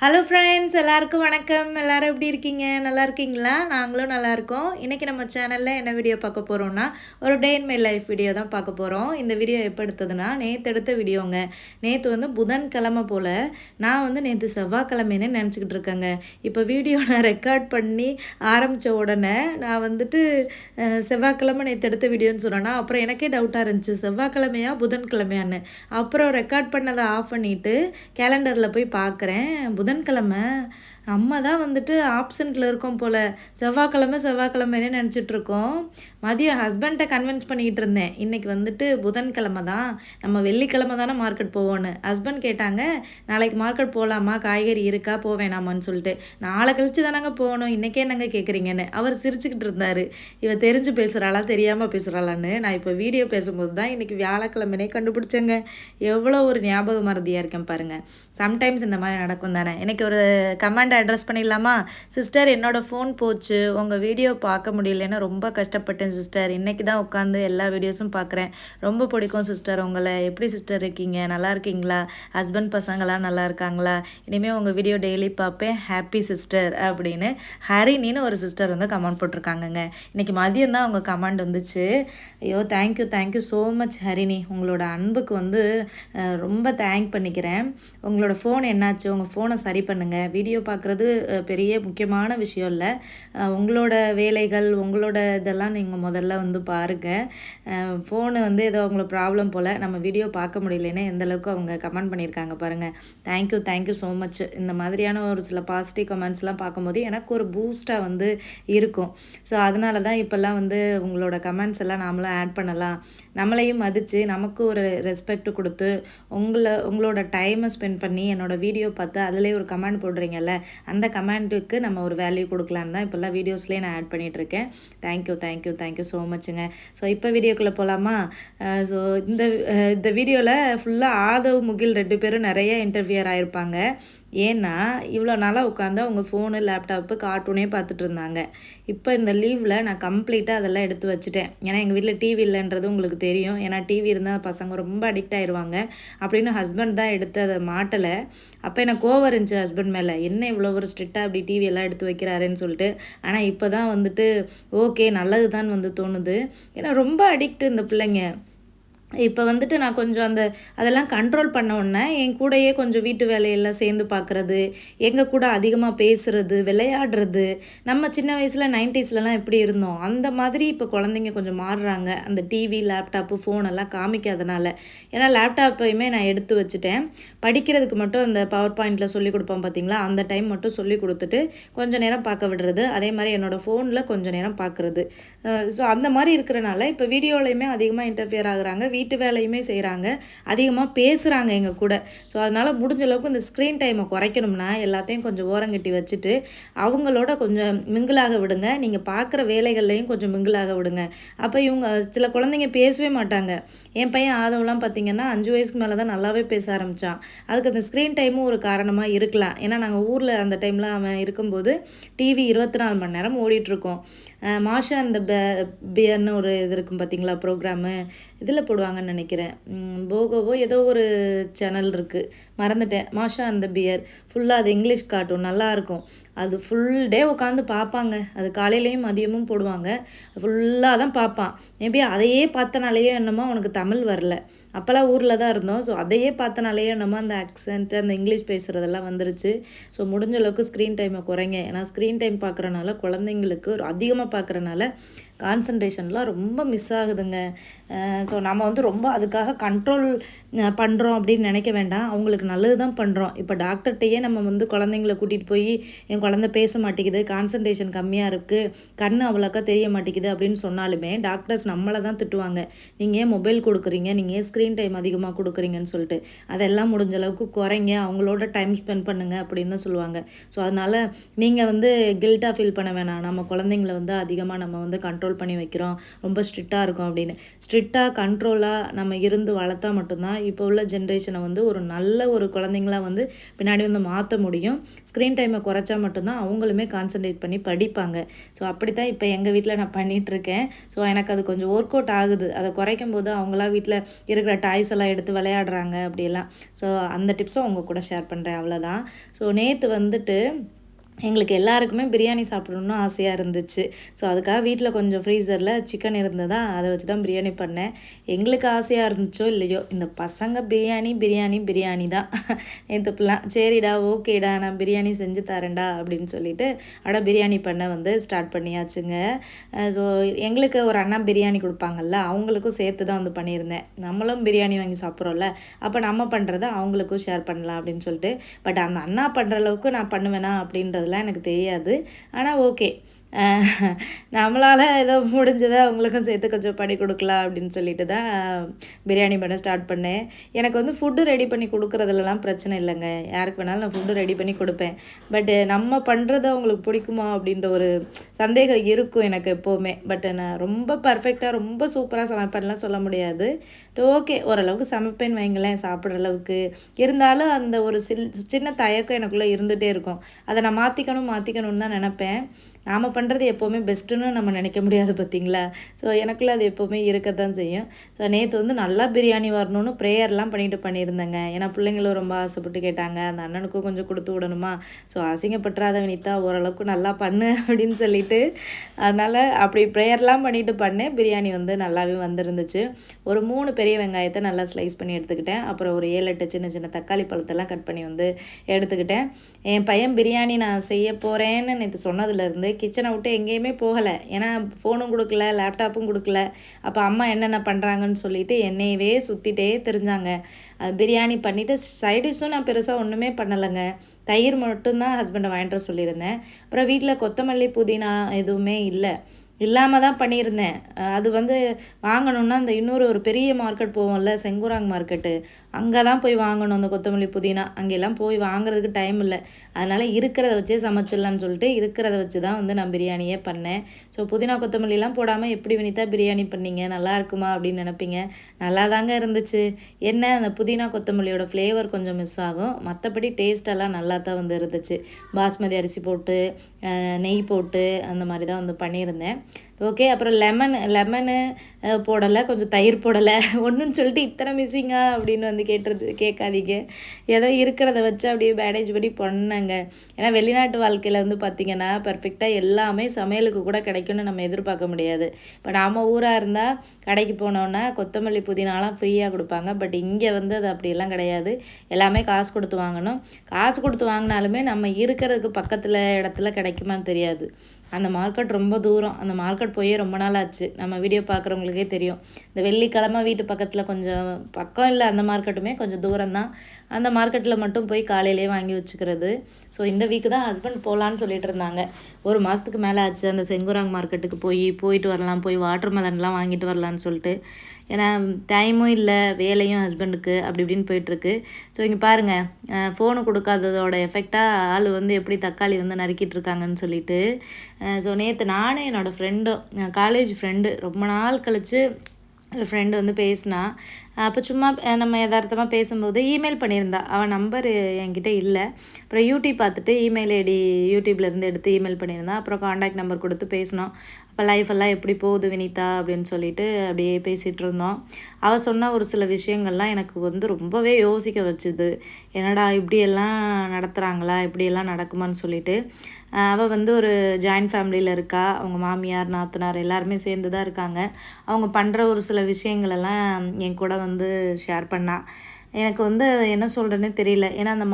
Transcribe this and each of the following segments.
Hello friends, எல்லாருக்கும் வணக்கம். எல்லாரும் எப்படி இருக்கீங்க? நல்லா இருக்கீங்களா? நாங்களும் நல்லா இருக்கோம். இன்றைக்கி நம்ம சேனலில் என்ன வீடியோ பார்க்க போகிறோம்னா, ஒரு டே இன் மை லைஃப் வீடியோ தான் பார்க்க போகிறோம். இந்த வீடியோ எப்போ எடுத்ததுன்னா, நேற்று எடுத்த வீடியோங்க. நேற்று வந்து புதன்கிழமை போல், நான் வந்து நேற்று செவ்வாய்க்கிழமைன்னு நினச்சிக்கிட்டு இருக்கேங்க. இப்போ வீடியோ நான் ரெக்கார்ட் பண்ணி ஆரம்பித்த உடனே நான் வந்துட்டு செவ்வாய்க்கிழமை நேற்று எடுத்த வீடியோன்னு சொன்னேன்னா, அப்புறம் எனக்கே டவுட்டாக இருந்துச்சு, செவ்வாய்க்கிழமையா புதன்கிழமையான்னு. அப்புறம் ரெக்கார்ட் பண்ணதை ஆஃப் பண்ணிவிட்டு கேலண்டரில் போய் பார்க்குறேன், புதன்கிழமை. நம்ம தான் வந்துட்டு ஆப்சண்ட்டில் இருக்கோம் போல். செவ்வாய்க்கிழமைன்னு நினச்சிட்ருக்கோம். மதியம் ஹஸ்பண்ட்டை கன்வின்ஸ் பண்ணிக்கிட்டு இருந்தேன், இன்றைக்கி வந்துட்டு புதன்கிழமை தான், நம்ம வெள்ளிக்கிழமை தானே மார்க்கெட் போவோன்னு. ஹஸ்பண்ட் கேட்டாங்க, நாளைக்கு மார்க்கெட் போகலாமா, காய்கறி இருக்கா, போவேணாமான்னு சொல்லிட்டு. நாளை கழிச்சு தானங்க போகணும், இன்றைக்கே என்னங்க கேட்குறீங்கன்னு. அவர் சிரிச்சுக்கிட்டு இருந்தார், இவ தெரிஞ்சு பேசுகிறாளா தெரியாமல் பேசுகிறாளான்னு. நான் இப்போ வீடியோ பேசும்போது தான் இன்றைக்கி வியாழக்கிழமைனே கண்டுபிடிச்சேங்க. எவ்வளோ ஒரு ஞாபக மறதியாக இருக்கேன் பாருங்கள். சம்டைம்ஸ் இந்த மாதிரி நடக்கும் தானே. எனக்கு ஒரு கமெண்ட் அட்ரஸ் பண்ணிடலாமா? சிஸ்டர், என்னோடய ஃபோன் போச்சு, உங்கள் வீடியோ பார்க்க முடியலன்னு ரொம்ப கஷ்டப்பட்டேன் சிஸ்டர். இன்றைக்கி தான் உட்காந்து எல்லா வீடியோஸும் பார்க்குறேன். ரொம்ப பிடிக்கும் சிஸ்டர் உங்களை. எப்படி சிஸ்டர் இருக்கீங்க? நல்லா இருக்கீங்களா? ஹஸ்பண்ட் பசங்களாம் நல்லா இருக்காங்களா? இனிமேல் உங்கள் வீடியோ டெய்லி பார்ப்பேன், ஹாப்பி சிஸ்டர் அப்படின்னு ஹரிணின்னு ஒரு சிஸ்டர் வந்து கமெண்ட் போட்டிருக்காங்கங்க. இன்றைக்கி மதியம் தான் அவங்க கமெண்ட் வந்துச்சு. ஐயோ, தேங்க்யூ ஸோ மச் ஹரிணி. உங்களோட அன்புக்கு வந்து ரொம்ப தேங்க் பண்ணிக்கிறேன். உங்களோட ஃபோன் என்னாச்சு? உங்கள் ஃபோனை சரி பண்ணுங்கள். வீடியோ பார்க்குறது பெரிய முக்கியமான விஷயம் இல்லை. உங்களோட வேலைகள், உங்களோட இதெல்லாம் நீங்கள் முதல்ல வந்து பாருங்கள். ஃபோனு வந்து ஏதோ அவங்களோட ப்ராப்ளம் போல், நம்ம வீடியோ பார்க்க முடியலன்னு எந்தளவுக்கு அவங்க கமெண்ட் பண்ணியிருக்காங்க பாருங்கள். Thank you so much. இந்த மாதிரியான ஒரு சில பாசிட்டிவ் கமெண்ட்ஸ்லாம் பார்க்கும்போது எனக்கு ஒரு பூஸ்ட்டாக வந்து இருக்கும். ஸோ அதனால தான் இப்போல்லாம் வந்து உங்களோட கமெண்ட்ஸ் எல்லாம் நாமளும் ஆட் பண்ணலாம், நம்மளையும் மதித்து நமக்கு ஒரு ரெஸ்பெக்ட் கொடுத்து உங்களோட டைமை ஸ்பெண்ட் பண்ணி என்னோடய வீடியோ பார்த்து அதிலே ஒரு கமெண்ட் போடுறீங்கல்ல, அந்த கமெண்ட்டுக்கு நம்ம ஒரு வேல்யூ கொடுக்கலான்னு தான் இப்போல்லாம் வீடியோஸ்லேயே நான் ஆட் பண்ணிகிட்ருக்கேன். Thank you so மச்சுங்க. ஸோ இப்போ வீடியோக்குள்ளே போகலாமா? ஸோ இந்த வீடியோவில் ஃபுல்லாக ஆதவ், முகில் 2 பேரும் நிறைய இன்டர்வியூர் ஆகிருப்பாங்க. ஏன்னா இவ்வளோ நாளாக உட்காந்து அவங்க ஃபோனு, லேப்டாப்பு, கார்ட்டூனே பார்த்துட்டு இருந்தாங்க. இப்போ இந்த லீவில் நான் கம்ப்ளீட்டாக அதெல்லாம் எடுத்து வச்சுட்டேன். ஏன்னா எங்கள் வீட்டில் டிவி இல்லைன்றது உங்களுக்கு தெரியும். ஏன்னா டிவி இருந்தால் பசங்க ரொம்ப அடிக்ட் ஆயிடுவாங்க அப்படின்னு ஹஸ்பண்ட் தான் எடுத்து அதை மாட்டலை. அப்போ எனக்கு கோவம் இருந்துச்சு ஹஸ்பண்ட் மேலே, என்ன இவ்வளோ ஒரு ஸ்ட்ரிக்டாக அப்படி டிவி எல்லாம் எடுத்து வைக்கிறாருன்னு சொல்லிட்டு. ஆனால் இப்போ தான் வந்துட்டு ஓகே, நல்லது தான் வந்து தோணுது. ஏன்னா ரொம்ப அடிக்ட் இந்த பிள்ளைங்க. இப்போ வந்துட்டு நான் கொஞ்சம் அதெல்லாம் கண்ட்ரோல் பண்ண உடனே என் கூடயே கொஞ்சம் வீட்டு வேலையெல்லாம் சேர்ந்து பார்க்குறது, எங்கள் கூட அதிகமாக பேசுகிறது, விளையாடுறது. நம்ம சின்ன வயசில் 90ஸ்லலாம் எப்படி இருந்தோம் அந்த மாதிரி இப்போ குழந்தைங்க கொஞ்சம் மாறுறாங்க, அந்த டிவி, லேப்டாப்பு, ஃபோனெல்லாம் காமிக்காதனால. ஏன்னா லேப்டாப்பையுமே நான் எடுத்து வச்சுட்டேன். படிக்கிறதுக்கு மட்டும் அந்த பவர் பாயிண்டில் சொல்லிக் கொடுப்போம் பார்த்தீங்களா, அந்த டைம் மட்டும் சொல்லி கொடுத்துட்டு கொஞ்சம் நேரம் பார்க்க விடுறது. அதே மாதிரி என்னோடய ஃபோனில் கொஞ்சம் நேரம் பார்க்குறது. ஸோ அந்த மாதிரி இருக்கிறனால இப்போ வீடியோலையுமே அதிகமாக இன்டர்ஃபியர் ஆகுறாங்க, வீட்டு வேலையுமே செய்கிறாங்க, அதிகமாக பேசுகிறாங்க எங்கள் கூட. ஸோ அதனால் முடிஞ்ச அளவுக்கு இந்த ஸ்க்ரீன் டைமை குறைக்கணும்னா எல்லாத்தையும் கொஞ்சம் ஓரங்கட்டி வச்சுட்டு அவங்களோட கொஞ்சம் மிங்கிளாக விடுங்க. நீங்கள் பார்க்குற வேலைகள்லையும் கொஞ்சம் மிங்கிளாக விடுங்க. அப்போ இவங்க சில குழந்தைங்க பேசவே மாட்டாங்க. என் பையன் ஆதவெலாம் பார்த்திங்கன்னா 5 வயசுக்கு மேலே தான் நல்லாவே பேச ஆரம்பித்தான். அதுக்கு அந்த ஸ்க்ரீன் டைமும் ஒரு காரணமாக இருக்கலாம். ஏன்னா நாங்கள் ஊரில் அந்த டைமில் அவன் இருக்கும்போது டிவி 24 மணி நேரம் ஓடிட்டுருக்கோம். மாஷா அந்த பியர்னு ஒரு இது இருக்கும் பார்த்தீங்களா, ப்ரோக்ராமு, இதில் போடுவாங்கன்னு நினைக்கிறேன், போகோவோ ஏதோ ஒரு சேனல் இருக்குது, மறந்துட்டேன். மாஷா அந்த பியர் ஃபுல்லாக அது இங்கிலீஷ் கார்ட்டூன், நல்லாயிருக்கும். அது ஃபுல் டே உட்காந்து பார்ப்பாங்க. அது காலையிலையும் மதியமும் போடுவாங்க. ஃபுல்லாக தான் பார்ப்பான். மேபி அதையே பார்த்தனாலேயே என்னமோ அவனுக்கு தமிழ் வரல. அப்போல்லாம் ஊரில் தான் இருந்தோம். ஸோ அதையே பார்த்தனாலேயே என்னமோ அந்த ஆக்சென்ட்டு, அந்த இங்கிலீஷ் பேசுகிறதெல்லாம் வந்துருச்சு. ஸோ முடிஞ்ச அளவுக்கு ஸ்க்ரீன் டைமை குறைங்க. ஏன்னா ஸ்க்ரீன் டைம் பார்க்குறனால குழந்தைங்களுக்கு அதிகமாக பார்க்குறனால கான்சன்ட்ரேஷன்லாம் ரொம்ப மிஸ் ஆகுதுங்க. ஸோ நம்ம வந்து ரொம்ப அதுக்காக கண்ட்ரோல் பண்ணுறோம் அப்படின்னு நினைக்க வேண்டாம். அவங்களுக்கு நல்லது தான் பண்ணுறோம். இப்போ டாக்டர்கிட்டையே நம்ம வந்து குழந்தைங்கள கூட்டிகிட்டு போய் என் குழந்தை பேச மாட்டேங்குது, கான்சன்ட்ரேஷன் கம்மியாக இருக்குது, கண் அவ்வளோக்கா தெரிய மாட்டேங்குது அப்படின்னு சொன்னாலுமே டாக்டர்ஸ் நம்மளை தான் திட்டுவாங்க. நீங்கள் ஏன் மொபைல் கொடுக்குறீங்க, நீங்கள் ஏன் ஸ்க்ரீன் டைம் அதிகமாக கொடுக்குறீங்கன்னு சொல்லிட்டு. அதெல்லாம் முடிஞ்ச அளவுக்கு குறைங்க, அவங்களோட டைம் ஸ்பெண்ட் பண்ணுங்கள் அப்படின்னு தான் சொல்லுவாங்க. ஸோ அதனால் நீங்கள் வந்து கில்ட்டாக ஃபீல் பண்ண வேணாம். நம்ம குழந்தைங்கள வந்து அதிகமாக நம்ம வந்து கண்ட்ரோல் பண்ணி வைக்கிறோம், ரொம்ப ஸ்ட்ரிக்டாக இருக்கும் அப்படின்னு. ஸ்ட்ரிக்டாக கண்ட்ரோலாக நம்ம இருந்து வளர்த்தா மட்டும்தான் இப்போ உள்ள ஜென்ரேஷனை வந்து ஒரு நல்ல ஒரு குழந்தைங்களாம் வந்து பின்னாடி வந்து மாற்ற முடியும். ஸ்க்ரீன் டைமை குறைச்சா மட்டும்தான் அவங்களுமே கான்சன்ட்ரேட் பண்ணி படிப்பாங்க. ஸோ அப்படி தான் இப்போ எங்கள் வீட்டில் நான் பண்ணிகிட்ருக்கேன். ஸோ எனக்கு அது கொஞ்சம் ஒர்க் அவுட் ஆகுது. அதை குறைக்கும் போது அவங்களா வீட்டில் இருக்கிற டாய்ஸ் எல்லாம் எடுத்து விளையாடுறாங்க அப்படியெல்லாம். ஸோ அந்த டிப்ஸும் உங்கள் கூட ஷேர் பண்ணுறேன், அவ்வளோதான். ஸோ நேற்று வந்துட்டு எங்களுக்கு எல்லாருக்குமே பிரியாணி சாப்பிடணுன்னு ஆசையாக இருந்துச்சு. ஸோ அதுக்காக வீட்டில் கொஞ்சம் ஃப்ரீசரில் சிக்கன் இருந்ததா, அதை வச்சு தான் பிரியாணி பண்ணேன். எங்களுக்கு ஆசையாக இருந்துச்சோ இல்லையோ, இந்த பசங்க பிரியாணி பிரியாணி பிரியாணி தான் நேற்றுப்பெல்லாம். சரிடா ஓகேடா நான் பிரியாணி செஞ்சு தரேன்டா அப்படின்னு சொல்லிட்டு பிரியாணி பண்ண வந்து ஸ்டார்ட் பண்ணியாச்சுங்க. ஸோ எங்களுக்கு ஒரு அண்ணா பிரியாணி கொடுப்பாங்கல்ல, அவங்களுக்கும் சேர்த்து தான் வந்து பண்ணியிருந்தேன். நம்மளும் பிரியாணி வாங்கி சாப்பிட்றோம்ல, அப்போ நம்ம பண்ணுறத அவங்களுக்கும் ஷேர் பண்ணலாம் அப்படின்னு சொல்லிட்டு. பட் அந்த அண்ணா பண்ணுற அளவுக்கு நான் பண்ணுவேனா அப்படின்றது அதெல்லாம் எனக்கு தெரியாது. ஆனால் ஓகே, நம்மளால் ஏதோ முடிஞ்சதை அவங்களுக்கும் சேர்த்து கொஞ்சம் பண்ணி கொடுக்கலாம் அப்படின்னு சொல்லிட்டு தான் பிரியாணி பண்ண ஸ்டார்ட் பண்ணேன். எனக்கு வந்து ஃபுட்டு ரெடி பண்ணி கொடுக்குறதுலலாம் பிரச்சனை இல்லைங்க. யாருக்கு வேணாலும் நான் ஃபுட்டு ரெடி பண்ணி கொடுப்பேன். பட்டு நம்ம பண்ணுறது அவங்களுக்கு பிடிக்குமா அப்படின்ற ஒரு சந்தேகம் இருக்கும் எனக்கு எப்போவுமே. பட் நான் ரொம்ப பர்ஃபெக்டாக ரொம்ப சூப்பராக சமைப்பேன்லாம் சொல்ல முடியாது. ஓகே, ஓரளவுக்கு சமைப்பேன்னு வைங்களேன், சாப்பிட்ற அளவுக்கு. இருந்தாலும் அந்த ஒரு சின்ன தயக்கம் எனக்குள்ளே இருந்துகிட்டே இருக்கும். அதை நான் மாற்றிக்கணும்னு தான் நினப்பேன். நாம் பண்ணுறது எப்போவுமே பெஸ்ட்டுன்னு நம்ம நினைக்க முடியாது பார்த்தீங்களா. ஸோ எனக்குள்ளே அது எப்போவுமே இருக்க தான் செய்யும். ஸோ நேற்று வந்து நல்லா பிரியாணி வரணும்னு ப்ரேயர்லாம் பண்ணியிருந்தேங்க. ஏன்னா பிள்ளைங்களும் ரொம்ப ஆசைப்பட்டு கேட்டாங்க, அந்த அண்ணனுக்கும் கொஞ்சம் கொடுத்து விடணுமா. ஸோ அசிங்கப்பட்டுறாத வினிதா, ஓரளவுக்கு நல்லா பண்ணு அப்படின்னு சொல்லிட்டு, அதனால் அப்படி ப்ரேயர்லாம் பண்ணிட்டு பண்ணேன். பிரியாணி வந்து நல்லாவே வந்துருந்துச்சு. ஒரு 3 பெரிய வெங்காயத்தை நல்லா ஸ்லைஸ் பண்ணி எடுத்துக்கிட்டேன். அப்புறம் ஒரு 7-8 சின்ன சின்ன தக்காளி பழத்தெல்லாம் கட் பண்ணி வந்து எடுத்துக்கிட்டேன். என் பையன் பிரியாணி நான் செய்ய போகிறேன்னு நேற்று சொன்னதுலேருந்து கிச்சனை விட்டு எங்கேயுமே போகலை. ஏன்னா ஃபோனும் கொடுக்கல, லேப்டாப்பும் கொடுக்கல. அப்போ அம்மா என்னென்ன பண்ணுறாங்கன்னு சொல்லிட்டு என்னையவே சுற்றிட்டே தெரிஞ்சாங்க. பிரியாணி பண்ணிவிட்டு சைடிஷும் நான் பெருசாக ஒன்றுமே பண்ணலைங்க. தயிர் மட்டும்தான் ஹஸ்பண்டை வாங்கிட்டு வர சொல்லியிருந்தேன். அப்புறம் வீட்டில் கொத்தமல்லி புதினா எதுவுமே இல்லாமல் தான் பண்ணியிருந்தேன். அது வந்து வாங்கணுன்னா அந்த இன்னொரு ஒரு பெரிய மார்க்கெட் போவோம்ல, செங்குராங் மார்க்கெட்டு, அங்கே தான் போய் வாங்கணும் அந்த கொத்தமல்லி புதினா. அங்கெல்லாம் போய் வாங்குறதுக்கு டைம் இல்லை. அதனால் இருக்கிறத வச்சே சமைச்சிடலான்னு சொல்லிட்டு இருக்கிறத வச்சு தான் வந்து நான் பிரியாணியே பண்ணேன். ஸோ புதினா கொத்தமல்லிலாம் போடாமல் எப்படி வினிதா பிரியாணி பண்ணீங்க, நல்லா இருக்குமா அப்படின்னு நினைப்பீங்க. நல்லா தாங்க இருந்துச்சு. என்ன அந்த புதினா கொத்தமல்லியோட ஃப்ளேவர் கொஞ்சம் மிஸ் ஆகும், மற்றபடி டேஸ்ட்டெல்லாம் நல்லா தான் வந்து இருந்துச்சு. பாஸ்மதி அரிசி போட்டு நெய் போட்டு அந்த மாதிரி தான் வந்து பண்ணியிருந்தேன். ஓகே, அப்புறம் லெமனு போடலை, கொஞ்சம் தயிர் போடலை. ஒன்றுன்னு சொல்லிட்டு இத்தனை மிஸ்ஸிங்கா அப்படின்னு வந்து கேட்காதீங்க. ஏதோ இருக்கிறத வச்சு அப்படியே மேனேஜ் பண்ணி பண்ணேங்க. ஏன்னா வெளிநாட்டு வாழ்க்கையில் வந்து பார்த்திங்கன்னா பர்ஃபெக்டாக எல்லாமே சமையலுக்கு கூட கிடைக்கும்னு நம்ம எதிர்பார்க்க முடியாது. இப்போ நாம் ஊராக இருந்தால் கடைக்கு போனோன்னா கொத்தமல்லி புதினாலாம் ஃப்ரீயாக கொடுப்பாங்க. பட் இங்கே வந்து அது அப்படியெல்லாம் கிடையாது. எல்லாமே காசு கொடுத்து வாங்கணும். காசு கொடுத்து வாங்கினாலுமே நம்ம இருக்கிறதுக்கு பக்கத்தில் இடத்துல கிடைக்குமான்னு தெரியாது. அந்த மார்க்கெட் ரொம்ப தூரம். அந்த மார்க்கெட் போய் ரொம்ப நாள் ஆச்சு. நம்ம வீடியோ பார்க்குறவங்களுக்கே தெரியும். இந்த வெள்ளிக்கிழமை வீட்டு பக்கத்தில் கொஞ்சம் பக்கம் இல்லை, அந்த மார்க்கெட்டுமே கொஞ்சம் தூரம் தான். அந்த மார்க்கெட்டில் மட்டும் போய் காலையிலே வாங்கி வச்சுக்கிறது. ஸோ இந்த வீக்கு தான் ஹஸ்பண்ட் போகலான்னு சொல்லிட்டு இருந்தாங்க. ஒரு மாதத்துக்கு மேலே ஆச்சு அந்த செங்குராங் மார்க்கெட்டுக்கு போயிட்டு வரலாம், போய் வாட்டர் மெலன்லாம் வாங்கிட்டு வரலான்னு சொல்லிட்டு. ஏன்னா டைமும் இல்லை, வேலையும் ஹஸ்பண்டுக்கு அப்படி இப்படின்னு போயிட்டுருக்கு. ஸோ இங்கே பாருங்கள், ஃபோனு கொடுக்காததோட எஃபெக்டாக ஆள் வந்து எப்படி தக்காளி வந்து நறுக்கிட்டு இருக்காங்கன்னு சொல்லிட்டு. ஸோ நேற்று நானும் என்னோடய ஃப்ரெண்டும், காலேஜ் ஃப்ரெண்டு, ரொம்ப நாள் கழித்து ஒரு ஃப்ரெண்டு வந்து பேசினா. அப்போ சும்மா நம்ம யதார்த்தமாக பேசும்போது இமெயில் பண்ணியிருந்தா. அவன் நம்பர் என்கிட்ட இல்லை. அப்புறம் யூடியூப் பார்த்துட்டு இமெயில் ஐடி யூடியூப்லேருந்து எடுத்து இமெயில் பண்ணியிருந்தான். அப்புறம் காண்டாக்ட் நம்பர் கொடுத்து பேசினோம். அப்போ லைஃபெல்லாம் எப்படி போகுது வினிதா அப்படின்னு சொல்லிட்டு அப்படியே பேசிகிட்டு இருந்தோம். அவள் சொன்ன ஒரு சில விஷயங்கள்லாம் எனக்கு வந்து ரொம்பவே யோசிக்க வச்சுது. என்னடா இப்படியெல்லாம் நடத்துகிறாங்களா, இப்படியெல்லாம் நடக்குமான்னு சொல்லிட்டு. அவள் வந்து ஒரு ஜாயின்ட் ஃபேமிலியில் இருக்கா. அவங்க மாமியார் நாத்தனார் எல்லாருமே சேர்ந்து தான் இருக்காங்க. அவங்க பண்ணுற ஒரு சில விஷயங்களெல்லாம் என் கூட வந்து ஷேர் பண்ணா. எனக்கு வந்து என்ன சொல்கிறேன்னே தெரியல. ஏன்னா அந்த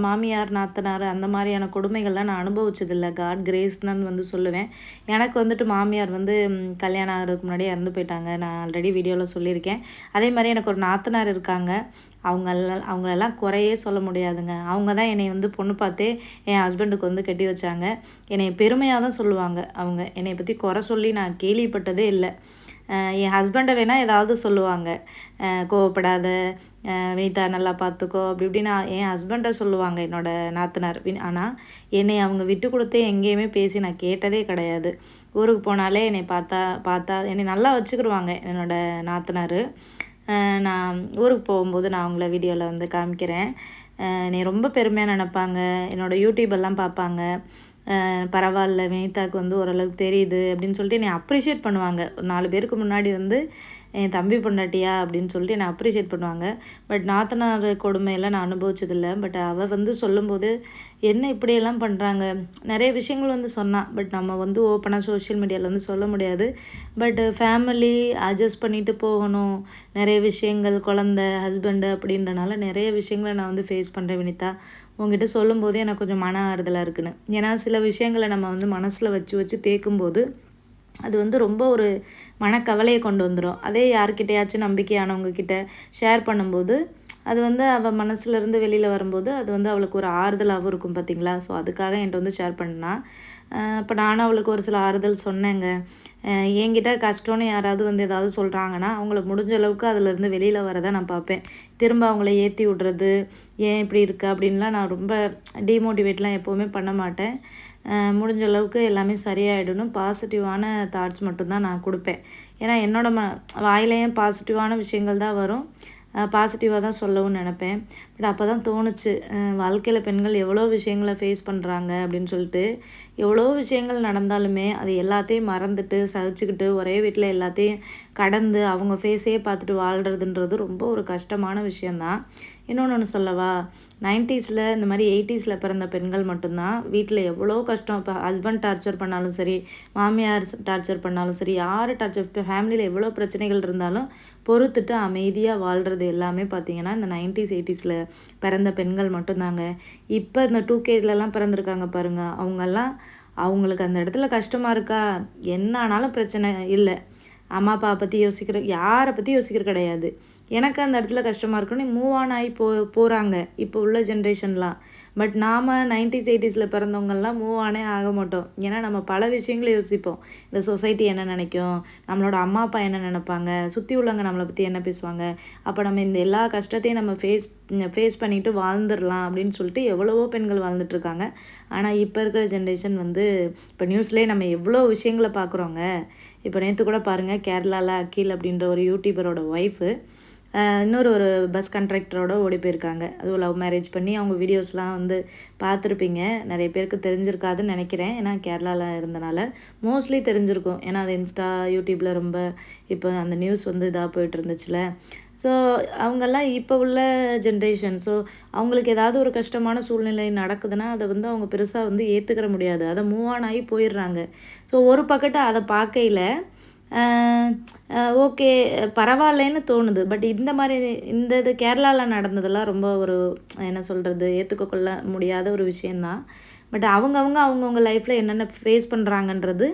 மாமியார் நாத்தனார் அந்த மாதிரியான கொடுமைகள்லாம் நான் அனுபவிச்சதில்லை. காட் கிரேஸ்ன்னு வந்து சொல்லுவேன். எனக்கு வந்துட்டு மாமியார் வந்து கல்யாணம் ஆகிறதுக்கு முன்னாடியே இறந்து போயிட்டாங்க. நான் ஆல்ரெடி வீடியோவில் சொல்லியிருக்கேன். அதே மாதிரி எனக்கு ஒரு நாத்தனார் இருக்காங்க. அவங்களெல்லாம் குறையே சொல்ல முடியாதுங்க. அவங்க தான் என்னை வந்து பொண்ணு பார்த்தே என் ஹஸ்பண்டுக்கு வந்து கட்டி வச்சாங்க. என்னை பெருமையாக தான் சொல்லுவாங்க. அவங்க என்னை பற்றி குறை சொல்லி நான் கேள்விப்பட்டதே இல்லை. என் ஹஸ்பண்டை வேணால் ஏதாவது சொல்லுவாங்க, கோவப்படாத வினிதா, நல்லா பார்த்துக்கோ அப்படி இப்படின்னு என் ஹஸ்பண்டை சொல்லுவாங்க என்னோடய நாத்தனார். ஆனால் என்னை அவங்க விட்டு கொடுத்து எங்கேயுமே பேசி நான் கேட்டதே கிடையாது. ஊருக்கு போனாலே என்னை பார்த்தா என்னை நல்லா வச்சுக்கிடுவாங்க என்னோடய நாத்தனார். நான் ஊருக்கு போகும்போது நான் அவங்கள வீடியோவில் வந்து காமிக்கிறேன். என்னை ரொம்ப பெருமையாக நினப்பாங்க, என்னோடய யூடியூபெல்லாம் பார்ப்பாங்க. பரவாயில்ல வினிதாவுக்கு வந்து ஓரளவுக்கு தெரியுது அப்படின்னு சொல்லிட்டு என்னை அப்ரிஷியேட் பண்ணுவாங்க. ஒரு 4 பேருக்கு முன்னாடி வந்து என் தம்பி பொண்டாட்டியா அப்படின்னு சொல்லிட்டு என்னை அப்ரிஷியேட் பண்ணுவாங்க. பட் நாத்தனார் கொடுமையெல்லாம் நான் அனுபவிச்சதில்லை. பட் அவள் வந்து சொல்லும்போது என்ன இப்படியெல்லாம் பண்ணுறாங்க, நிறைய விஷயங்கள் வந்து சொன்னான். பட் நம்ம வந்து ஓப்பனாக சோஷியல் மீடியாவில் வந்து சொல்ல முடியாது. பட் ஃபேமிலி அட்ஜஸ்ட் பண்ணிட்டு போகணும், நிறைய விஷயங்கள் குழந்த ஹஸ்பண்டு அப்படின்றனால நிறைய விஷயங்களை நான் வந்து ஃபேஸ் பண்ணுறேன் வினிதா. உங்ககிட்ட சொல்லும்போது எனக்கு கொஞ்சம் மன ஆறுதலாக இருக்குன்னு. ஏன்னா சில விஷயங்களை நம்ம வந்து மனசில் வச்சு வச்சு தேக்கும்போது அது வந்து ரொம்ப ஒரு மனக்கவலையை கொண்டு வந்துடும். அதே யார்கிட்டையாச்சும் நம்பிக்கையானவங்கக்கிட்ட ஷேர் பண்ணும்போது அது வந்து அவள் மனசுலேருந்து வெளியில் வரும்போது அது வந்து அவளுக்கு ஒரு ஆறுதலாகவும் இருக்கும் பார்த்திங்களா. ஸோ அதுக்காக என்கிட்ட வந்து ஷேர் பண்ணா. இப்போ நானும் அவளுக்கு ஒரு சில ஆறுதல் சொன்னேங்க. என்கிட்ட கஷ்டம்னு யாராவது வந்து ஏதாவது சொல்கிறாங்கன்னா அவங்கள முடிஞ்ச அளவுக்கு அதிலேருந்து வெளியில் வரதை நான் பார்ப்பேன். திரும்ப அவங்கள ஏற்றி விட்றது, ஏன் இப்படி இருக்கு அப்படின்லாம் நான் ரொம்ப டிமோட்டிவேட்லாம் எப்போவுமே பண்ண மாட்டேன். முடிஞ்ச அளவுக்கு எல்லாமே சரியாயிடணும், பாசிட்டிவான தாட்ஸ் மட்டும்தான் நான் கொடுப்பேன். ஏன்னா என்னோடய வாயிலேயும் பாசிட்டிவான விஷயங்கள் தான் வரும், பாசிட்டிவாக தான் சொல்லவும் நினப்பேன். பட் அப்போ தான் தோணுச்சு, வாழ்க்கையில் பெண்கள் எவ்வளோ விஷயங்களை ஃபேஸ் பண்ணுறாங்க அப்படின்னு சொல்லிட்டு. எவ்வளோ விஷயங்கள் நடந்தாலுமே அது எல்லாத்தையும் மறந்துட்டு சகிச்சுக்கிட்டு ஒரே வீட்டில் எல்லாத்தையும் கடந்து அவங்க ஃபேஸையே பார்த்துட்டு வாழ்கிறதுன்றது ரொம்ப ஒரு கஷ்டமான விஷயந்தான். இன்னொன்று சொல்லவா, 90ஸில் இந்த மாதிரி 80ஸில் பிறந்த பெண்கள் மட்டும்தான் வீட்டில் எவ்வளோ கஷ்டம். இப்போ ஹஸ்பண்ட் டார்ச்சர் பண்ணாலும் சரி, மாமியார் டார்ச்சர் பண்ணாலும் சரி, யார் டார்ச்சர், இப்போ ஃபேமிலியில் எவ்வளோ பிரச்சனைகள் இருந்தாலும் பொறுத்துட்டு அமைதியாக வாழ்கிறது எல்லாமே பார்த்திங்கன்னா இந்த 90s 80ஸில் பிறந்த பெண்கள் மட்டும்தாங்க. இப்போ இந்த 2Kலலாம் பிறந்திருக்காங்க பாருங்கள், அவங்களுக்கு அந்த இடத்துல கஷ்டமாக இருக்கா, என்ன ஆனாலும் பிரச்சனை இல்லை, அம்மா அப்பா பற்றி யாரை பற்றி யோசிக்கிற கிடையாது. எனக்கு அந்த இடத்துல கஷ்டமாக இருக்குன்னு மூவ் ஆன் ஆகி போகிறாங்க இப்போ உள்ள ஜென்ரேஷன்லாம். பட் நாம் 90s 80ஸில் பிறந்தவங்கள்லாம் மூவ் ஆனே ஆக மாட்டோம். ஏன்னா நம்ம பல விஷயங்களை யோசிப்போம். இந்த சொசைட்டி என்ன நினைக்கும், நம்மளோட அம்மா அப்பா என்ன நினைப்பாங்க, சுற்றி உள்ளவங்க நம்மளை பற்றி என்ன பேசுவாங்க, அப்போ நம்ம இந்த எல்லா கஷ்டத்தையும் நம்ம ஃபேஸ் பண்ணிவிட்டு வாழ்ந்துடலாம் அப்படின்னு சொல்லிட்டு எவ்வளவோ பெண்கள் வாழ்ந்துட்டுருக்காங்க. ஆனால் இப்போ இருக்கிற ஜென்ரேஷன் வந்து இப்போ நியூஸ்லேயே நம்ம எவ்வளோ விஷயங்களை பார்க்குறோங்க. இப்போ நேற்று கூட பாருங்கள், கேரளாவில் அகில் அப்படின்ற ஒரு யூடியூபரோட ஒய்ஃபு ஒரு பஸ் கண்ட்ராக்டரோட ஓடி போயிருக்காங்க. அதுவும் லவ் மேரேஜ் பண்ணி அவங்க வீடியோஸ்லாம் வந்து பார்த்துருப்பீங்க. நிறைய பேருக்கு தெரிஞ்சிருக்காதுன்னு நினைக்கிறேன். ஏன்னா கேரளாவில் இருந்தனால மோஸ்ட்லி தெரிஞ்சிருக்கும். ஏன்னா அது இன்ஸ்டா யூடியூப்பில் ரொம்ப இப்போ அந்த நியூஸ் வந்து இதாக போய்ட்டு இருந்துச்சுல. ஸோ அவங்கெல்லாம் இப்போ உள்ள ஜென்ரேஷன். ஸோ அவங்களுக்கு ஏதாவது ஒரு கஷ்டமான சூழ்நிலை நடக்குதுன்னா அதை வந்து அவங்க பெருசாக வந்து ஏற்றுக்கிற முடியாது, அதை மூவ் ஆன் ஆகி போயிடுறாங்க. ஸோ ஒரு பக்கத்து அதை பார்க்கையில் ஓகே பரவாயில்லைன்னு தோணுது. பட் இது கேரளாவில் நடந்ததெல்லாம் ரொம்ப ஒரு என்ன சொல்கிறது, ஏற்றுக்கொள்ள முடியாத ஒரு விஷயந்தான். பட் அவங்கவுங்க லைஃப்பில் என்னென்ன ஃபேஸ் பண்ணுறாங்கன்றது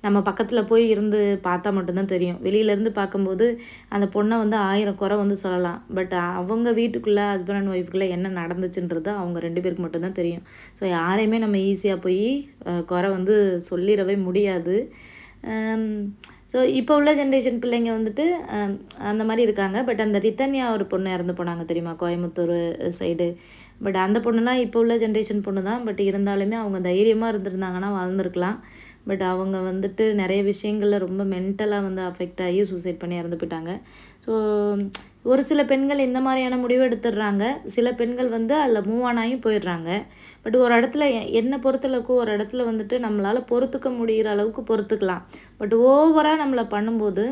நம்ம பக்கத்தில் போய் இருந்து பார்த்தா மட்டும்தான் தெரியும். வெளியிலேருந்து பார்க்கும்போது அந்த பொண்ணை வந்து 1000 குறை வந்து சொல்லலாம். பட் அவங்க வீட்டுக்குள்ளே ஹஸ்பண்ட் அண்ட் ஒய்ஃபுக்குள்ளே என்ன நடந்துச்சுன்றது அவங்க 2 பேருக்கு மட்டும்தான் தெரியும். ஸோ யாரையுமே நம்ம ஈஸியாக போய் குறை வந்து சொல்லிடவே முடியாது. ஸோ இப்போ உள்ள ஜென்ரேஷன் பிள்ளைங்க வந்துட்டு அந்த மாதிரி இருக்காங்க. பட் அந்த ரித்தன்யா ஒரு பொண்ணு இறந்து போனாங்க தெரியுமா, கோயம்புத்தூர் சைடு. பட் அந்த பொண்ணுலாம் இப்போ உள்ள ஜென்ரேஷன் பொண்ணு தான். பட் இருந்தாலுமே அவங்க தைரியமாக இருந்திருந்தாங்கன்னா வாழ்ந்துருக்கலாம். பட் அவங்க வந்துட்டு நிறைய விஷயங்களில் ரொம்ப மென்டலாக வந்து அஃபெக்ட் ஆகி சூசைட் பண்ணி இறந்து போயிட்டாங்க. ஸோ ஒரு சில பெண்கள் இந்த மாதிரியான முடிவு எடுத்துடுறாங்க, சில பெண்கள் வந்து அதில் மூவ் ஆன் ஆகி போயிடுறாங்க. பட் ஒரு இடத்துல என்னை பொறுத்தளவுக்கு ஒரு இடத்துல வந்துட்டு நம்மளால் பொறுத்துக்க முடிகிற அளவுக்கு பொறுத்துக்கலாம். பட் ஓவராக நம்மளை பண்ணும்போது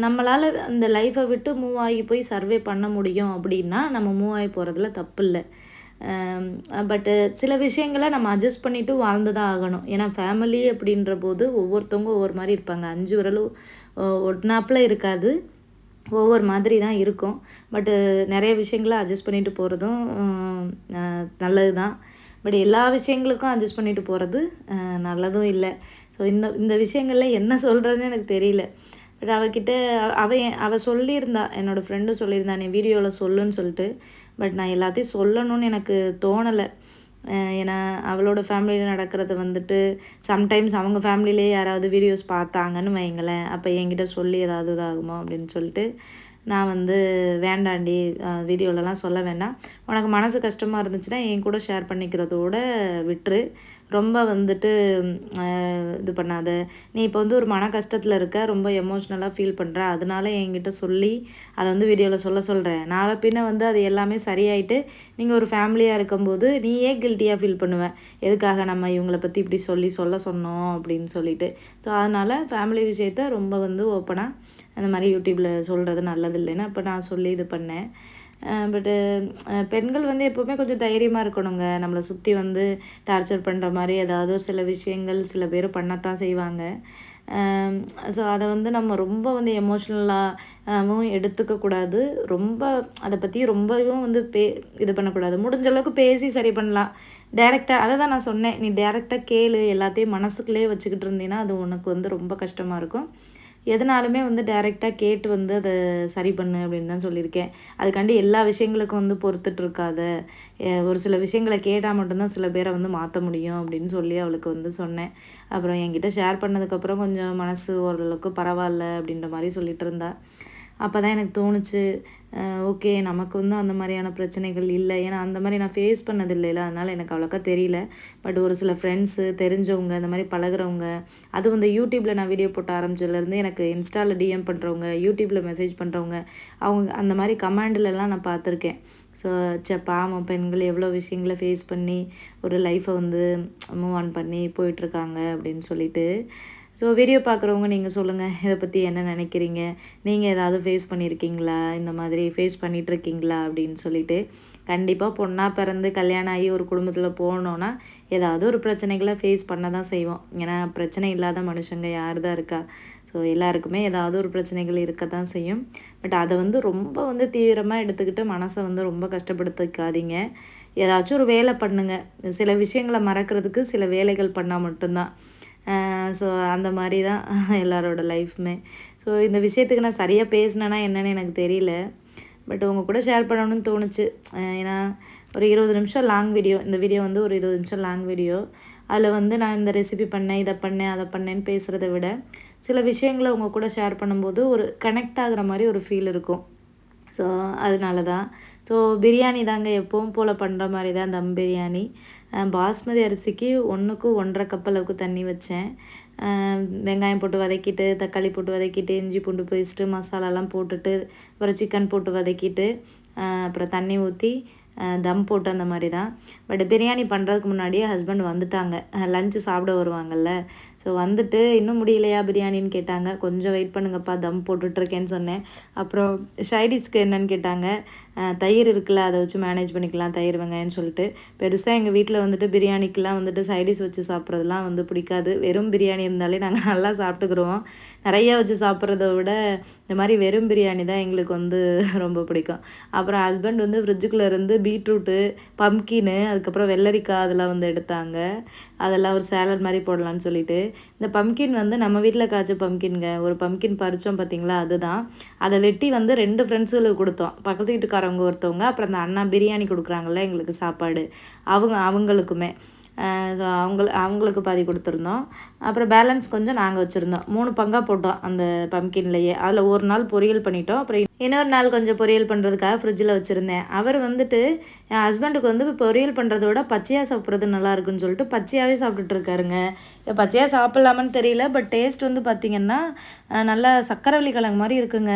நம்மளால் அந்த லைஃப்பை விட்டு மூவ் ஆகி போய் சர்வே பண்ண முடியும் அப்படின்னா நம்ம மூவ் ஆகி போகிறதுல தப்பு இல்லை. பட்டு சில விஷயங்களை நம்ம அட்ஜஸ்ட் பண்ணிவிட்டு வாழ்ந்து தான் ஆகணும். ஏன்னா ஃபேமிலி அப்படின்ற போது ஒவ்வொருத்தவங்க ஒவ்வொரு மாதிரி இருப்பாங்க. 5 விரலும் ஒன்றாப்பில் இருக்காது, ஒவ்வொரு மாதிரி தான் இருக்கும். பட்டு நிறைய விஷயங்களை அட்ஜஸ்ட் பண்ணிட்டு போகிறதும் நல்லது தான். பட் எல்லா விஷயங்களுக்கும் அட்ஜஸ்ட் பண்ணிட்டு போகிறது நல்லதும் இல்லை. ஸோ இந்த விஷயங்களில் என்ன சொல்கிறதுன்னு எனக்கு தெரியல. பட் அவள் சொல்லியிருந்தா, என்னோடய ஃப்ரெண்டும் சொல்லியிருந்தா நீ வீடியோவில் சொல்லுன்னு சொல்லிட்டு. பட் நான் எல்லாத்தையும் சொல்லணும்னு எனக்கு தோணலை. ஏன்னா அவளோட ஃபேமிலியில் நடக்கிறத வந்துட்டு சம்டைம்ஸ் அவங்க ஃபேமிலியிலே யாராவது வீடியோஸ் பார்த்தாங்கன்னு வைங்களேன், அப்போ என்கிட்ட சொல்லி ஏதாவது இதாகுமோ அப்படின்னு சொல்லிட்டு நான் வந்து வேண்டாண்டி வீடியோலலாம் சொல்ல வேண்டாம், உனக்கு மனசு கஷ்டமாக இருந்துச்சுன்னா என் கூட ஷேர் பண்ணிக்கிறதோட விட்டுரு, ரொம்ப வந்துட்டு இது பண்ணாத, நீ இப்போ வந்து ஒரு மன கஷ்டத்தில் இருக்க, ரொம்ப எமோஷ்னலாக ஃபீல் பண்ணுற, அதனால என்கிட்ட சொல்லி அதை வந்து வீடியோவில் சொல்கிறேன். நாளை பின்ன வந்து அது எல்லாமே சரியாயிட்டு நீங்கள் ஒரு ஃபேமிலியாக இருக்கும்போது நீயே கில்ட்டியாக ஃபீல் பண்ணுவேன், எதுக்காக நம்ம இவங்களை பற்றி இப்படி சொல்ல சொன்னோம் அப்படின்னு சொல்லிட்டு. ஸோ அதனால் ஃபேமிலி விஷயத்த ரொம்ப வந்து ஓப்பனாக அந்த மாதிரி யூடியூப்பில் சொல்கிறது நல்லது இல்லைன்னு அப்போ நான் சொல்லி இது பண்ணேன். பட்டு பெண்கள் வந்து எப்போவுமே கொஞ்சம் தைரியமாக இருக்கணுங்க. நம்மளை சுற்றி வந்து டார்ச்சர் பண்ணுற மாதிரி ஏதாவது சில விஷயங்கள் சில பேர் பண்ணத்தான் செய்வாங்க. ஸோ அதை வந்து நம்ம ரொம்ப வந்து எமோஷ்னலாகவும் எடுத்துக்கக்கூடாது, ரொம்ப அதை பற்றி ரொம்பவும் வந்து இது பண்ணக்கூடாது. முடிஞ்ச அளவுக்கு பேசி சரி பண்ணலாம். டேரெக்டாக அதை தான் நான் சொன்னேன், நீ டேரெக்டாக கேளு, எல்லாத்தையும் மனசுக்குள்ளேயே வச்சுக்கிட்டு இருந்தீங்கன்னா அது உனக்கு வந்து ரொம்ப கஷ்டமாக இருக்கும். எதனாலுமே வந்து டைரெக்டாக கேட்டு வந்து அதை சரி பண்ணு அப்படின்னு தான் சொல்லியிருக்கேன். அதுக்காண்டி எல்லா விஷயங்களுக்கும் வந்து பொறுத்துட்ருக்காத, ஒரு சில விஷயங்களை கேட்டால் மட்டும்தான் சில பேரை வந்து மாற்ற முடியும் அப்படின்னு சொல்லி அவளுக்கு வந்து சொன்னேன். அப்புறம் என்கிட்ட ஷேர் பண்ணதுக்கப்புறம் கொஞ்சம் மனசு ஓரளவுக்கு பரவாயில்ல அப்படின்ற மாதிரி சொல்லிகிட்டு இருந்தா. அப்போ தான் எனக்கு தோணுச்சு, ஓகே நமக்கு வந்து அந்த மாதிரியான பிரச்சனைகள் இல்லை, ஏன்னா அந்த மாதிரி நான் ஃபேஸ் பண்ணதில்லைல, அதனால் எனக்கு அவ்வளோக்கா தெரியல. பட் ஒரு சில ஃப்ரெண்ட்ஸு தெரிஞ்சவங்க இந்த மாதிரி பழகிறவங்க, அதுவும் இந்த யூடியூப்பில் நான் வீடியோ போட்ட ஆரம்பிச்சதுலேருந்து எனக்கு இன்ஸ்டாவில் டிஎம் பண்ணுறவங்க, யூடியூப்பில் மெசேஜ் பண்ணுறவங்க, அவங்க அந்த மாதிரி கமெண்ட்லலாம் நான் பார்த்துருக்கேன். ஸோ பாவம் பெண்கள் எவ்வளோ விஷயங்களை ஃபேஸ் பண்ணி ஒரு லைஃப்பை வந்து மூவ் ஆன் பண்ணி போயிட்டுருக்காங்க அப்படின்னு சொல்லிட்டு. ஸோ வீடியோ பார்க்குறவங்க நீங்கள் சொல்லுங்கள், இதை பற்றி என்ன நினைக்கிறீங்க, நீங்கள் ஏதாவது ஃபேஸ் பண்ணியிருக்கீங்களா, இந்த மாதிரி ஃபேஸ் பண்ணிகிட்ருக்கீங்களா அப்படின்னு சொல்லிட்டு. கண்டிப்பாக பொண்ணாக பிறந்து கல்யாணம் ஆகி ஒரு குடும்பத்தில் போனோன்னா ஏதாவது ஒரு பிரச்சனைகளை ஃபேஸ் பண்ண தான் செய்வோம். ஏன்னா பிரச்சனை இல்லாத மனுஷங்க யார் தான் இருக்கா? ஸோ எல்லாருக்குமே ஏதாவது ஒரு பிரச்சனைகள் இருக்க தான் செய்யும். பட் அதை வந்து ரொம்ப வந்து தீவிரமாக எடுத்துக்கிட்டு மனசை வந்து ரொம்ப கஷ்டப்படுத்திக்காதீங்க. ஏதாச்சும் ஒரு வேலை பண்ணுங்கள். சில விஷயங்களை மறக்கிறதுக்கு சில வேலைகள் பண்ணால் மட்டும்தான். ஸோ அந்த மாதிரி தான் எல்லாரோட லைஃப்புமே. ஸோ இந்த விஷயத்துக்கு நான் சரியாக பேசினேன்னா என்னென்னு எனக்கு தெரியல. பட் உங்கள் கூட ஷேர் பண்ணணும்னு தோணுச்சு. ஏன்னா ஒரு 20 நிமிஷம் லாங் வீடியோ, இந்த வீடியோ வந்து ஒரு 20 நிமிஷம் லாங் வீடியோ. அதில் வந்து நான் இந்த ரெசிபி பண்ணேன், இதை பண்ணேன், அதை பண்ணேன்னு பேசுகிறத விட சில விஷயங்களை உங்கள் கூட ஷேர் பண்ணும்போது ஒரு கனெக்ட் ஆகிற மாதிரி ஒரு ஃபீல் இருக்கும். ஸோ அதனால தான். ஸோ பிரியாணி தாங்க எப்பவும் போல் பண்ணுற மாதிரி தான் தம் பிரியாணி. பாஸ்மதி அரிசிக்கு 1க்கு 1.5 கப் அளவுக்கு தண்ணி வச்சேன். வெங்காயம் போட்டு வதக்கிட்டு, தக்காளி போட்டு வதக்கிட்டு, இஞ்சி பூண்டு பேஸ்ட்டு மசாலாலாம் போட்டுட்டு, அப்புறம் சிக்கன் போட்டு வதக்கிட்டு, அப்புறம் தண்ணி ஊற்றி தம் போட்டு அந்த மாதிரி தான். பட் பிரியாணி பண்ணுறதுக்கு முன்னாடியே ஹஸ்பண்ட் வந்துட்டாங்க, லஞ்சு சாப்பிட வருவாங்கள்ல. ஸோ வந்துட்டு இன்னும் முடியலையா பிரியாணின்னு கேட்டாங்க. கொஞ்சம் வெயிட் பண்ணுங்கப்பா, தம் போட்டுட்ருக்கேன்னு சொன்னேன். அப்புறம் சைடிஷ்க்கு என்னன்னு கேட்டாங்க. தயிர் இருக்குல்ல, அதை வச்சு மேனேஜ் பண்ணிக்கலாம், தயிர் வெங்காயம்னு சொல்லிட்டு. பெருசாக எங்கள் வீட்டில் வந்துட்டு பிரியாணிக்கெலாம் வந்துட்டு சைடிஷ் வச்சு சாப்பிட்றதுலாம் வந்து பிடிக்காது. வெறும் பிரியாணி இருந்தாலே நாங்கள் நல்லா சாப்பிட்டுக்குருவோம். நிறையா வச்சு சாப்பிட்றத விட இந்த மாதிரி வெறும் பிரியாணி தான் எங்களுக்கு வந்து ரொம்ப பிடிக்கும். அப்புறம் ஹஸ்பண்ட் வந்து ஃப்ரிட்ஜுக்குள்ளே இருந்து பீட்ரூட்டு, பம்கின்னு, அதுக்கப்புறம் வெள்ளரிக்காய் அதெல்லாம் வந்து எடுத்தாங்க. அதெல்லாம் ஒரு சேலட் மாதிரி போடலான்னு சொல்லிட்டு. இந்த பம்கின் வந்து நம்ம வீட்டில் காய்ச்ச பம்கின்ங்க. ஒரு பம்கின் பறித்தோம் பார்த்தீங்களா, அதுதான். அதை வெட்டி வந்து 2 ஃப்ரெண்ட்ஸுகளுக்கு கொடுத்தோம். பக்கத்து வீட்டுக்காரவங்க ஒருத்தவங்க, அப்புறம் அந்த அண்ணா பிரியாணி கொடுக்குறாங்கல்ல எங்களுக்கு சாப்பாடு, அவங்களுக்குமே. ஸோ அவங்களுக்கு பாதி கொடுத்துருந்தோம். அப்புறம் பேலன்ஸ் கொஞ்சம் நாங்கள் வச்சுருந்தோம். 3 பங்காக போட்டோம் அந்த பம்கின்லேயே. அதில் ஒரு நாள் பொரியல் பண்ணிட்டோம். அப்புறம் இன்னொரு நாள் கொஞ்சம் பொரியல் பண்ணுறதுக்காக ஃப்ரிட்ஜில் வச்சுருந்தேன். அவர் வந்துட்டு என் ஹஸ்பண்டுக்கு வந்து பொரியல் பண்ணுறத விட பச்சையாக சாப்பிட்றது நல்லா இருக்குன்னு சொல்லிட்டு பச்சையாகவே சாப்பிட்டுட்ருக்காருங்க. பச்சையாக சாப்பிட்லாமான்னு தெரியல, பட் டேஸ்ட் வந்து பார்த்திங்கன்னா நல்லா சக்கரவள்ளி கிழங்கு மாதிரி இருக்குங்க.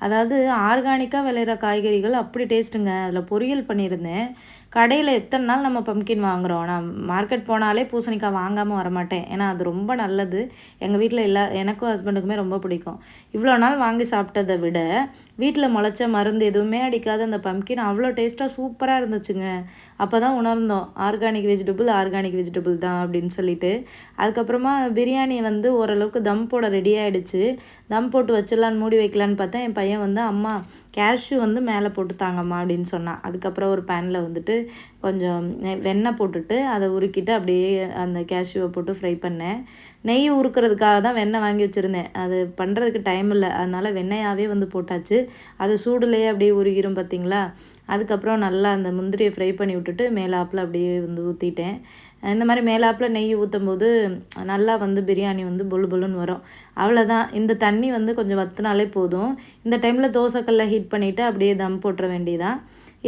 அதாவது ஆர்கானிக்காக விளையிற காய்கறிகள் அப்படி டேஸ்ட்டுங்க. அதில் பொரியல் பண்ணியிருந்தேன். கடையில் எத்தனை நாள் நம்ம பம்கின் வாங்குகிறோம். நான் மார்க்கெட் போனாலே பூசணிக்காய் வாங்காமல் வரமாட்டேன், ஏன்னா அது ரொம்ப நல்லது. எங்கள் வீட்டில் எனக்கும் ஹஸ்பண்டுக்குமே ரொம்ப பிடிக்கும். இவ்வளோ நாள் வாங்கி சாப்பிட்டதை விட வீட்டில் முளைச்ச மருந்து எதுவுமே அடிக்காத அந்த பம்கின் அவ்வளோ டேஸ்ட்டாக சூப்பராக இருந்துச்சுங்க. அப்போ தான் உணர்ந்தோம், ஆர்கானிக் வெஜிடபிள் தான் அப்படின்னு சொல்லிட்டு. அதுக்கப்புறமா பிரியாணி வந்து ஓரளவுக்கு தம் போட ரெடி ஆகிடுச்சு. தம் போட்டு வச்சிடலான்னு மூடி வைக்கலான்னு பார்த்தா என் பையன் வந்து, அம்மா கேஷ்யூ வந்து மேலே போட்டு தாங்கம்மா அப்படின்னு சொன்னான். அதுக்கப்புறம் ஒரு பேனில் வந்துட்டு கொஞ்சம் வெண்ணெய் போட்டுட்டு அதை உருக்கிட்டு அப்படியே அந்த கேஷ்யூவை போட்டு ஃப்ரை பண்ணேன். நெய் உருக்கிறதுக்காக தான் வெண்ணெய் வாங்கி வச்சுருந்தேன். அது பண்ணுறதுக்கு டைம் இல்லை, அதனால் வெண்ணெயாகவே வந்து போட்டாச்சு. அது சூடுலேயே அப்படியே உருகிரும் பார்த்திங்களா. அதுக்கப்புறம் நல்லா அந்த முந்திரியை ஃப்ரை பண்ணி விட்டுட்டு மேலாப்பில் அப்படியே வந்து ஊற்றிட்டேன். இந்த மாதிரி மேலாப்பில் நெய் ஊற்றும் போது நல்லா வந்து பிரியாணி வந்து பொழு பொழுன்னு வரும். அவ்வளோதான். இந்த தண்ணி வந்து கொஞ்சம் வற்றினாலே போதும். இந்த டைமில் தோசைக்கல்லை ஹீட் பண்ணிவிட்டு அப்படியே தம் போட்டுற வேண்டியதான்.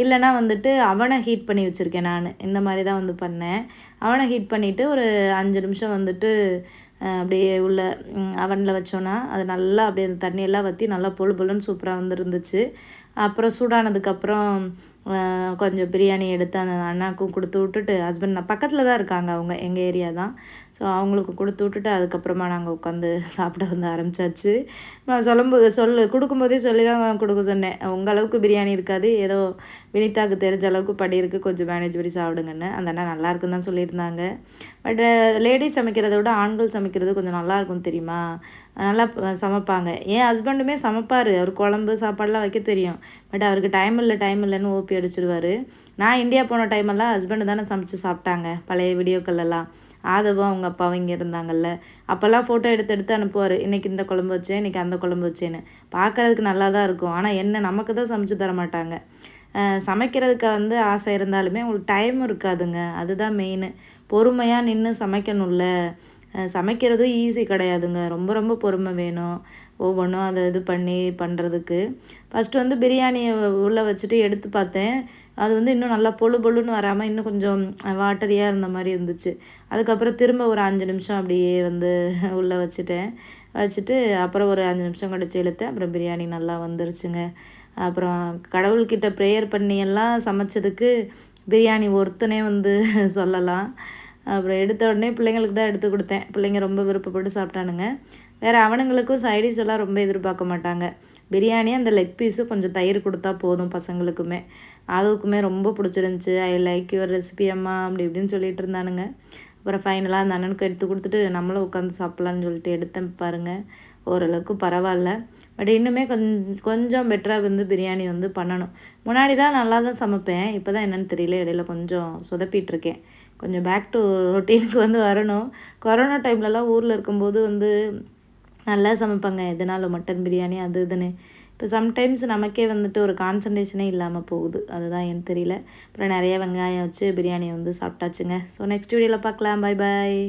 இல்லைனா வந்துட்டு அவனை ஹீட் பண்ணி வச்சுருக்கேன் நான். இந்த மாதிரி தான் வந்து பண்ணேன். அவனை ஹீட் பண்ணிவிட்டு ஒரு 5 நிமிஷம் வந்துட்டு அப்படியே உள்ள அவனில் வச்சோன்னா அது நல்லா அப்படியே அந்த தண்ணியெல்லாம் வற்றி நல்லா பொழு பொழுன்னு சூப்பராக வந்துருந்துச்சு. அப்புறம் சூடானதுக்கப்புறம் கொஞ்சம் பிரியாணி எடுத்து அந்த அண்ணாவுக்கும் கொடுத்து விட்டுட்டு, ஹஸ்பண்ட் நான் பக்கத்தில் தான் இருக்காங்க, அவங்க எங்கள் ஏரியா தான். ஸோ அவங்களுக்கு கொடுத்து விட்டுட்டு அதுக்கப்புறமா நாங்கள் உட்காந்து சாப்பிட வந்து ஆரம்பித்தாச்சு. நான் கொடுக்கும்போதே சொல்லி தான் கொடுக்க சொன்னேன். உங்கள் அளவுக்கு பிரியாணி இருக்காது, ஏதோ வினிதாவுக்கு தெரிஞ்ச அளவுக்கு படி இருக்குது, கொஞ்சம் மேனேஜ் பண்ணி சாப்பிடுங்கன்னு. அந்த அண்ணா நல்லாயிருக்குன்னு தான் சொல்லியிருந்தாங்க. பட் லேடிஸ் சமைக்கிறத விட ஆண்கள் சமைக்கிறது கொஞ்சம் நல்லாயிருக்கும் தெரியுமா. நல்லா சமைப்பாங்க. என் ஹஸ்பண்டுமே சமைப்பார். அவர் குழம்பு சாப்பாடெலாம் வைக்க தெரியும். பட் அவருக்கு டைம் இல்லைன்னு ஓபி அடிச்சிடுவார். நான் இந்தியா போன டைமெல்லாம் ஹஸ்பண்டு தானே சமைச்சு சாப்பிட்டாங்க. பழைய வீடியோக்கள்லாம் ஆதவும் அவங்க அப்பாவும் இங்கே இருந்தாங்கல்ல, அப்போல்லாம் ஃபோட்டோ எடுத்து அனுப்புவார். இன்றைக்கி இந்த குழம்பு வச்சேன், இன்றைக்கி அந்த குழம்பு வச்சேன்னு. பார்க்குறதுக்கு நல்லா தான் இருக்கும். ஆனால் என்ன நமக்கு தான் சமைச்சு தர மாட்டாங்க. சமைக்கிறதுக்கு வந்து ஆசை இருந்தாலுமே உங்களுக்கு டைம் இருக்காதுங்க. அதுதான் மெயின். பொறுமையாக நின்று சமைக்கணும்ல. சமைக்கிறதும் ஈஸி கிடையாதுங்க. ரொம்ப ரொம்ப பொறுமை வேணும். ஒவ்வொன்றும் அதை இது பண்ணி பண்ணுறதுக்கு. ஃபஸ்ட்டு வந்து பிரியாணியை உள்ளே வச்சுட்டு எடுத்து பார்த்தேன். அது வந்து இன்னும் நல்லா பொழு பொழுன்னு வராமல் இன்னும் கொஞ்சம் வாட்டரியாக இருந்த மாதிரி இருந்துச்சு. அதுக்கப்புறம் திரும்ப ஒரு 5 நிமிஷம் அப்படியே வந்து உள்ளே வச்சுட்டு அப்புறம் ஒரு 5 நிமிஷம் கழிச்சு இழுத்தேன். அப்புறம் பிரியாணி நல்லா வந்துருச்சுங்க. அப்புறம் கடவுள்கிட்ட ப்ரேயர் பண்ணியெல்லாம் சமைச்சதுக்கு பிரியாணி ஒருத்தனே வந்து சொல்லலாம். அப்புறம் எடுத்த உடனே பிள்ளைங்களுக்கு தான் எடுத்து கொடுத்தேன். பிள்ளைங்க ரொம்ப விருப்பப்பட்டு சாப்பிட்டானுங்க. வேறு அவனுங்களுக்கும் சைடிஷ் எல்லாம் ரொம்ப எதிர்பார்க்க மாட்டாங்க. பிரியாணி அந்த லெக் பீஸு கொஞ்சம் தயிர் கொடுத்தா போதும் பசங்களுக்குமே. அதுக்குமே ரொம்ப பிடிச்சிருந்துச்சி. ஐ லைக் யுவர் ரெசிபி அம்மா அப்படி இப்படின்னு சொல்லிட்டு இருந்தானுங்க. அப்புறம் ஃபைனலாக அந்த அண்ணனுக்கு எடுத்து கொடுத்துட்டு நம்மளும் உட்காந்து சாப்பிட்லான்னு சொல்லிட்டு எடுத்தேன் பாருங்கள். ஓரளவுக்கு பரவாயில்ல. பட் இன்னுமே கொஞ்சம் பெட்டராக வந்து பிரியாணி வந்து பண்ணணும். முன்னாடிலாம் நல்லா தான் சமைப்பேன். இப்போ தான் என்னென்னு தெரியல, இடையில கொஞ்சம் சொதப்பிகிட்ருக்கேன். கொஞ்சம் பேக் டு ரொட்டீனுக்கு வந்து வரணும். கொரோனா டைம்லலாம் ஊரில் இருக்கும்போது வந்து நல்லா சமைப்பாங்க. எதனாலும் மட்டன் பிரியாணி அது இதுன்னு. இப்போ சம்டைம்ஸ் நமக்கே வந்துட்டு ஒரு கான்சன்ட்ரேஷனே இல்லாமல் போகுது. அதுதான் எனக்கு தெரியல. அப்புறம் நிறைய வெங்காயம் வச்சு பிரியாணி வந்து சாப்பிட்டாச்சுங்க. ஸோ நெக்ஸ்ட் வீடியோவில் பார்க்கலாம். Bye bye.